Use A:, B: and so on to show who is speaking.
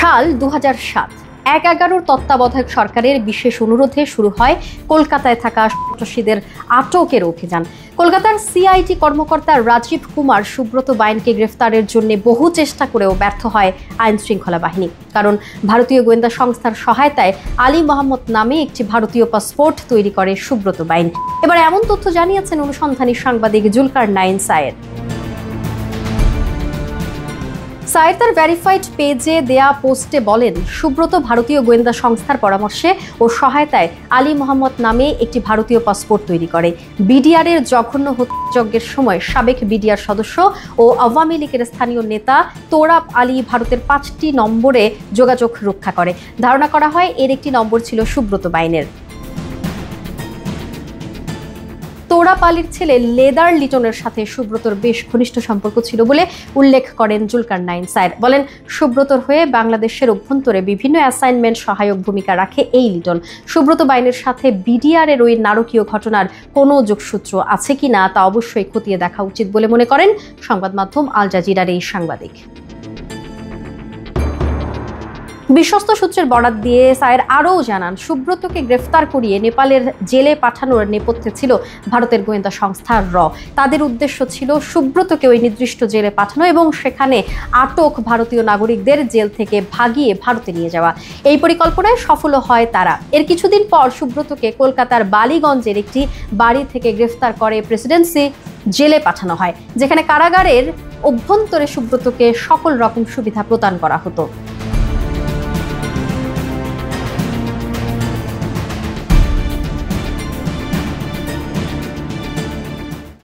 A: সাল ২০০৭ ১/১১ তত্ত্বাবধায়ক সরকারের বিশেষ অনুরোধে শুরু হয় কলকাতায় থাকা সন্ত্রাসীদের আটকের অভিযান। কলকাতার সিআইডি কর্মকর্তা রাজীব কুমার সুব্রত বাইনকে গ্রেফতারের জন্য বহু চেষ্টা করেও ব্যর্থ হয় আইন শৃঙ্খলা বাহিনী। কারণ ভারতীয় গোয়েন্দা সংস্থার সহায়তায় আলী মোহাম্মদ নামে একটি ভারতীয় পাসপোর্ট তৈরি করে সুব্রত বাইন। এবার এমন তথ্য জানিয়েছেন অনুসন্ধানী সাংবাদিক জুলকারনাইন সায়েদ। সায়েদ তার ভেরিফাইড পেজে দেয়া পোস্টে বলেন, সুব্রত ভারতীয় গোয়েন্দা সংস্থার পরামর্শে ও সহায়তায় আলী মোহাম্মদ নামে একটি ভারতীয় পাসপোর্ট তৈরি করে। বিডিআর এর জঘন্য হত্যাযজ্ঞের সময় সাবেক বিডিআর সদস্য ও আওয়ামী লীগের স্থানীয় নেতা তোরাব আলী ভারতের 5টি নম্বরে যোগাযোগ রক্ষা করে। ধারণা করা হয় এর একটি নম্বর ছিল সুব্রত বাইনের। তোরাব আলীর ছেলে লেদার লিটনের সাথে সুব্রতর বেশ ঘনিষ্ঠ সম্পর্ক ছিল বলে উল্লেখ করেন জুলকারনাইন সায়েদ। বলেন, সুব্রতর হয়ে বাংলাদেশের অভ্যন্তরে বিভিন্ন অ্যাসাইনমেন্ট সহায়ক ভূমিকা রাখে এই লিটন। সুব্রত বাইনের সাথে বিডিআর এর ওই নারকীয় ঘটনার কোনো যোগসূত্র আছে কিনা তা অবশ্যই খতিয়ে দেখা উচিত বলে মনে করেন সংবাদ মাধ্যম আল জাজিরার এই সাংবাদিক। বিশ্বস্ত সূত্রের বরাত দিয়ে সায়ের আরও জানান, সুব্রতকে গ্রেফতার করিয়ে নেপালের জেলে পাঠানোর নেপথ্যে ছিল ভারতের গোয়েন্দা সংস্থা র। তাদের উদ্দেশ্য ছিল সুব্রতকে ওই নির্দিষ্ট জেলে পাঠানো এবং সেখানে আটক ভারতীয় নাগরিকদের জেল থেকে ভাগিয়ে ভারতে নিয়ে যাওয়া। এই পরিকল্পনায় সফল হয় তারা। এর কিছুদিন পর সুব্রতকে কলকাতার বালিগঞ্জের একটি বাড়ি থেকে গ্রেফতার করে প্রেসিডেন্সি জেলে পাঠানো হয়, যেখানে কারাগারের অভ্যন্তরে সুব্রতকে সকল রকম সুবিধা প্রদান করা হতো।